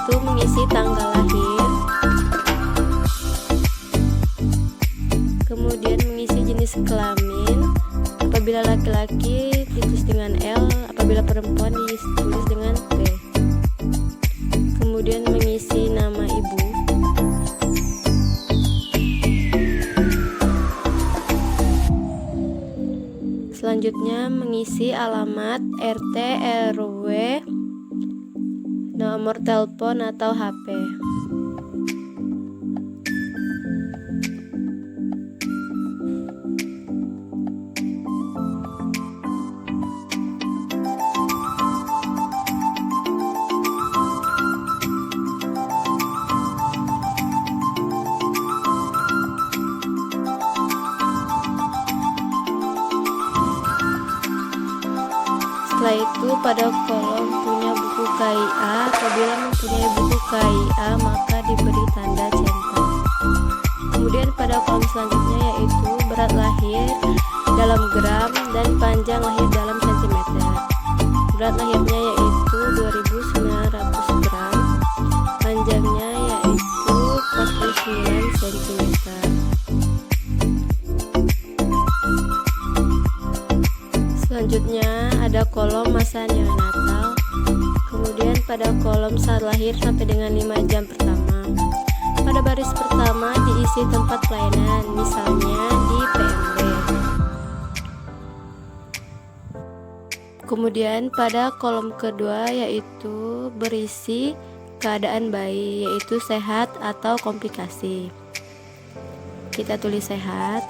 yaitu mengisi tanggal lahir, kemudian mengisi jenis kelamin. Apabila laki-laki ditulis dengan L, apabila perempuan ditulis dengan P. Kemudian mengisi nama ibu. Selanjutnya mengisi alamat, RT, RW, nomor telepon atau HP. Setelah itu pada kolom punya buku KIA, apabila mempunyai buku KIA maka diberi tanda centang. Kemudian pada kolom selanjutnya yaitu berat lahir dalam gram dan panjang lahir dalam sentimeter. Berat lahirnya yaitu 2900 gram, panjangnya yaitu 49 cm. Selanjutnya ada kolom masa neonatal, kemudian pada kolom saat lahir sampai dengan 5 jam pertama. Pada baris pertama diisi tempat pelayanan, misalnya di PMB. Kemudian pada kolom kedua yaitu berisi keadaan bayi, yaitu sehat atau komplikasi. Kita tulis sehat.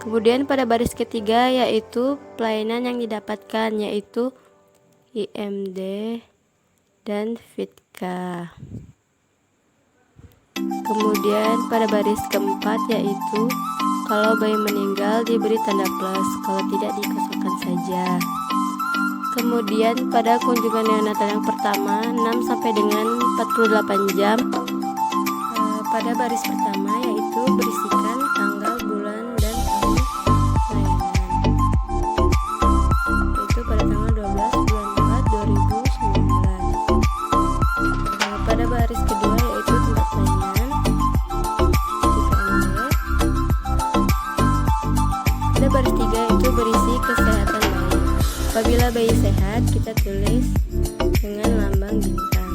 Kemudian pada baris ketiga yaitu pelayanan yang didapatkan, yaitu IMD dan FITKA. Kemudian pada baris keempat yaitu kalau bayi meninggal diberi tanda plus, kalau tidak dikosongkan saja. Kemudian pada kunjungan neonatal yang pertama 6 sampai dengan 48 jam, pada baris pertama yaitu berisikan tanggal, bulan, dan tahun pelayanan, yaitu pada tanggal 12 bulan 4 2019. Pada baris kedua yaitu tempat pelayanan di PMB. Pada baris tiga itu berisi kesehatan bayi. Apabila bayi sehat kita tulis dengan lambang bintang.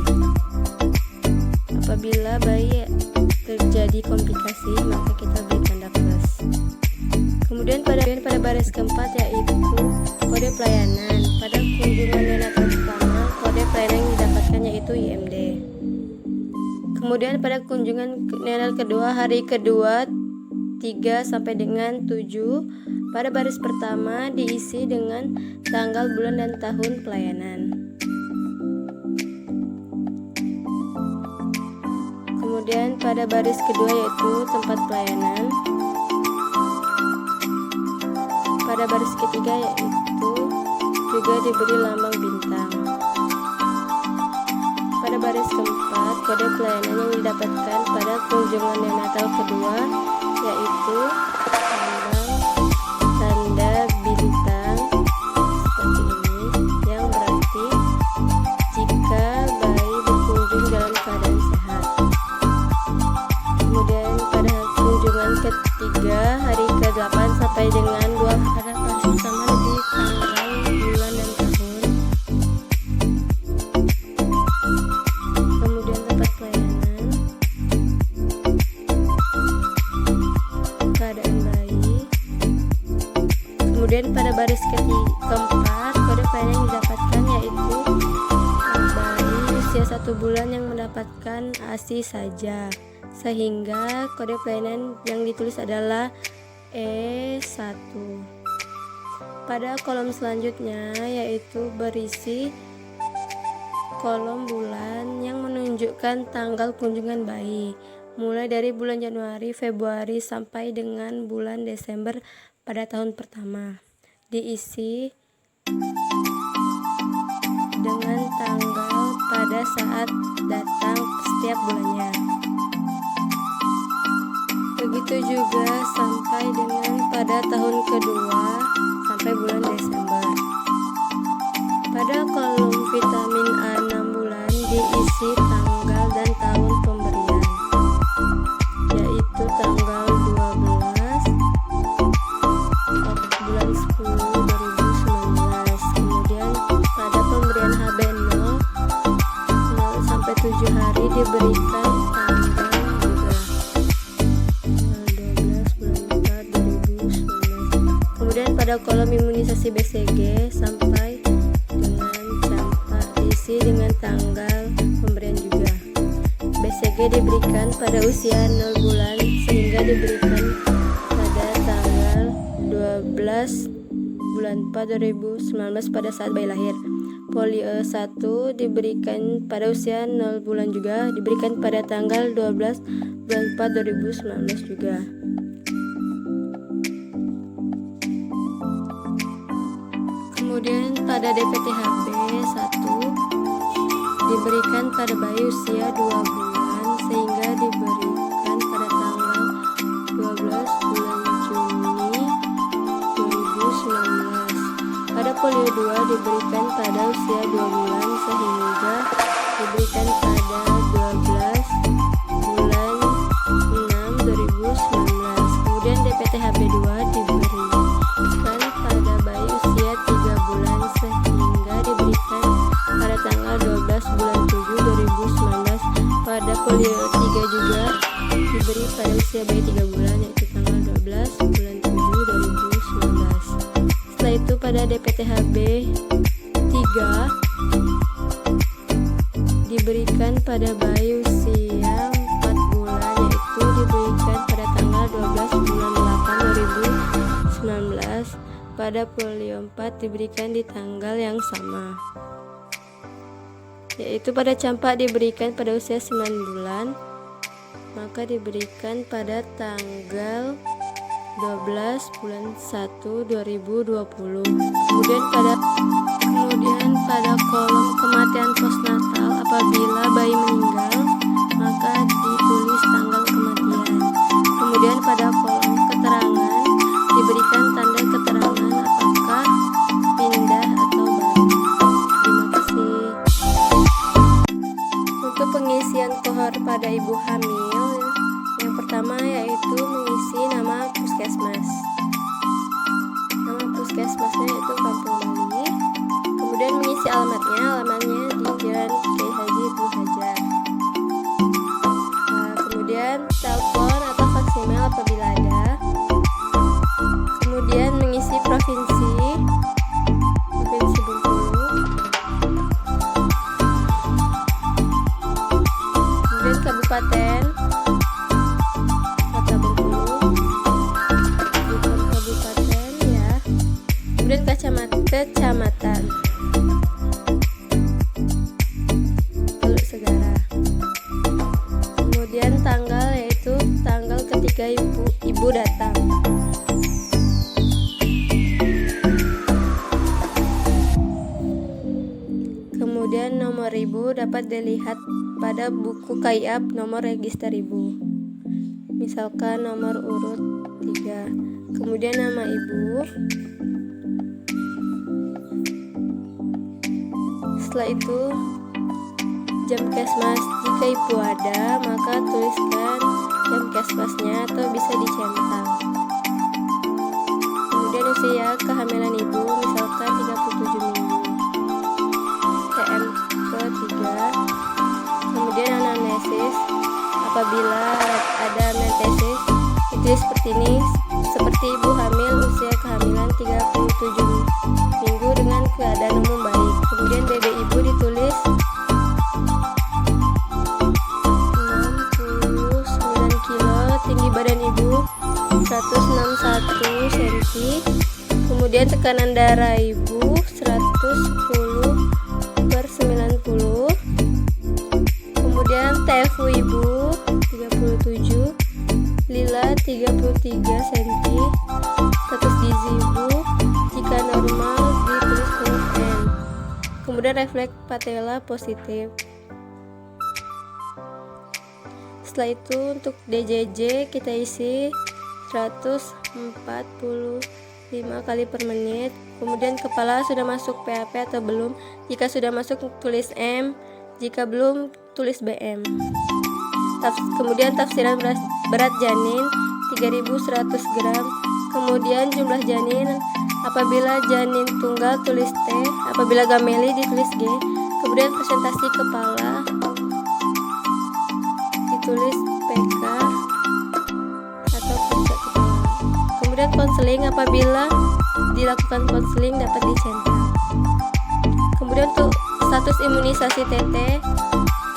Apabila bayi terjadi komplikasi maka kita beri tanda plus. Kemudian pada baris keempat yaitu kode pelayanan. Pada kunjungan neonatal pertama kode pelayanan yang didapatkan yaitu IMD. Kemudian pada kunjungan neonatal kedua hari kedua 3 sampai dengan 7, pada baris pertama diisi dengan tanggal, bulan, dan tahun pelayanan. Kemudian pada baris kedua yaitu tempat pelayanan. Pada baris ketiga yaitu juga diberi lambang bintang. Pada baris keempat kode pelayanan yang didapatkan pada kunjungan neonatal kedua yaitu lambang tanda bintang seperti ini, yang berarti jika bayi berkunjung dalam keadaan sehat. Kemudian pada kunjungan ketiga hari ke-8 sampai dengan 2 pada baris pertama di tanggal, bulan, dan tahun. Kemudian tempat pelayanan, keadaan bayi. Kemudian pada baris keempat kode pelayanan yang didapatkan yaitu bayi usia 1 bulan yang mendapatkan ASI saja, sehingga kode pelayanan yang ditulis adalah E1. Pada kolom selanjutnya yaitu berisi kolom bulan yang menunjukkan tanggal kunjungan bayi, mulai dari bulan Januari, Februari sampai dengan bulan Desember pada tahun pertama. Diisi dengan tanggal pada saat datang setiap bulannya. Begitu juga sampai dengan pada tahun kedua sampai bulan Desember. Pada kolom vitamin A 6 bulan diisi di BCG sampai dengan campak, diisi dengan tanggal pemberian juga. BCG diberikan pada usia 0 bulan sehingga diberikan pada tanggal 12 bulan 4 2019 pada saat bayi lahir. Polio 1 diberikan pada usia 0 bulan juga, diberikan pada tanggal 12 bulan 4 2019 juga. Kemudian pada DPTHB 1 diberikan pada bayi usia 2 bulan sehingga diberikan pada tanggal 12 bulan Juni 2019. Pada polio 2 diberikan pada usia 2 bulan sehingga diberikan pada 12 bulan 6 2019. Kemudian DPTHB 2 diberikan pada bayi usia 3 bulan sehingga diberikan pada tanggal 12 bulan 7 2019. Pada polio 3 juga diberi pada usia bayi 3 bulan yaitu tanggal 12 bulan 7 2019. Setelah itu pada DPTHB 3 diberikan pada bayi usia 4 bulan yaitu diberikan pada tanggal 12 bulan 8 2019. Pada polio 4 diberikan di tanggal yang sama, yaitu pada campak diberikan pada usia 9 bulan, maka diberikan pada tanggal 12 bulan 1 2020. Kemudian pada kolom kematian postnatal apabila bayi meninggal maka ditulis tanggal kematian. Kemudian pada kolom keterangan diberikan tanda keterangan apakah pindah atau baru. Terima kasih. Untuk pengisian kohor pada ibu hamil, yang pertama yaitu mengisi nama puskesmas. Nama puskesmasnya yaitu Kampung Bali. Kemudian mengisi alamatnya di Jalan Kiai Haji Ibnu Hajar. Kemudian telepon atau faksimiil apabila ada. Kemudian mengisi provinsi Bengkulu. Kemudian kabupaten kota Bengkulu, bukan kabupaten ya. Kemudian kecamatan, Teluk Segara. Kemudian tanggal yaitu tanggal ketika ibu datang. Kemudian nomor ibu dapat dilihat pada buku KIAP nomor register ibu. Misalkan nomor urut 3. Kemudian nama ibu. Setelah itu jam kesmas. Jika ibu ada, maka tuliskan jam kesmasnya atau bisa dicentang. Kemudian usia kehamilan ibu, misalkan 37 minggu. TM ke-3. Kemudian anamnesis. Apabila ada anamnesis, ditulis seperti ini. Seperti ibu hamil, usia kehamilan 37 minggu dengan keadaan umum baik. Kemudian BB ibu ditulis 69 kilo, tinggi badan ibu 161 cm. Kemudian tekanan darah ibu 110/90. Kemudian TFU ibu 37, lila 33 cm. Status gizi ibu jika normal ditulis huruf N. Kemudian refleks patella positif. Setelah itu untuk DJJ kita isi 145 kali per menit. Kemudian kepala sudah masuk PAP atau belum? Jika sudah masuk tulis M, jika belum tulis BM. Kemudian tafsiran berat janin 3100 gram. Kemudian jumlah janin, apabila janin tunggal tulis T, apabila gameli ditulis G. Kemudian presentasi kepala ditulis PK atau puncak kepala. Kemudian konseling, apabila dilakukan konseling dapat dicentang. Kemudian untuk status imunisasi TT,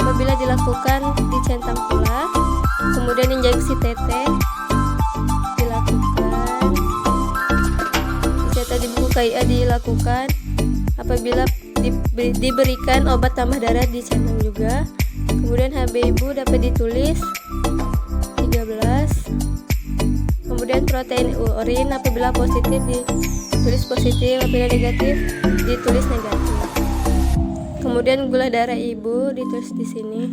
apabila dilakukan dicentang pula. Kemudian injeksi TT dilakukan, dicatat di buku KIA dilakukan. Apabila diberikan obat tambah darah dicentang juga. Kemudian HB ibu dapat ditulis 13. Kemudian protein urin apabila positif ditulis positif, apabila negatif ditulis negatif. Kemudian gula darah ibu ditulis di sini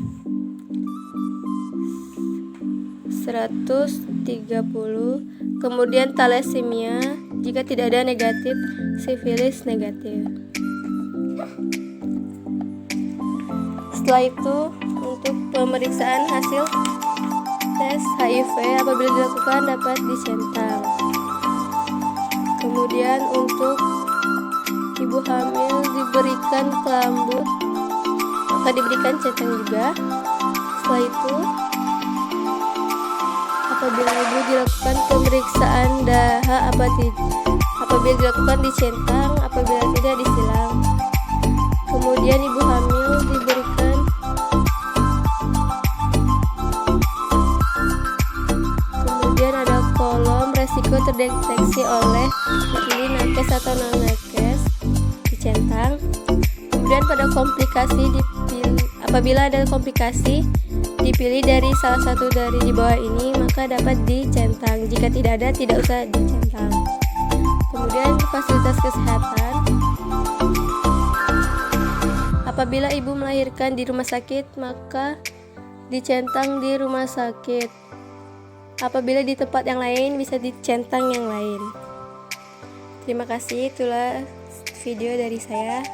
130. Kemudian thalassemia jika tidak ada negatif, sifilis negatif. Setelah itu untuk pemeriksaan hasil tes HIV apabila dilakukan dapat dicentang. Kemudian untuk ibu hamil diberikan kelambu maka diberikan centang juga. Setelah itu apabila ibu dilakukan pemeriksaan daha apabila dilakukan dicentang, apabila tidak disilang. Kemudian ibu hamil diberikan kemudian ada kolom resiko terdeteksi oleh dipilih nakes atau non nakes dicentang. Kemudian pada komplikasi apabila ada komplikasi dipilih dari salah satu dari di bawah ini maka dapat dicentang. Jika tidak ada tidak usah dicentang. Kemudian fasilitas kesehatan, apabila ibu melahirkan di rumah sakit maka dicentang di rumah sakit. Apabila di tempat yang lain bisa dicentang yang lain. Terima kasih, itulah video dari saya.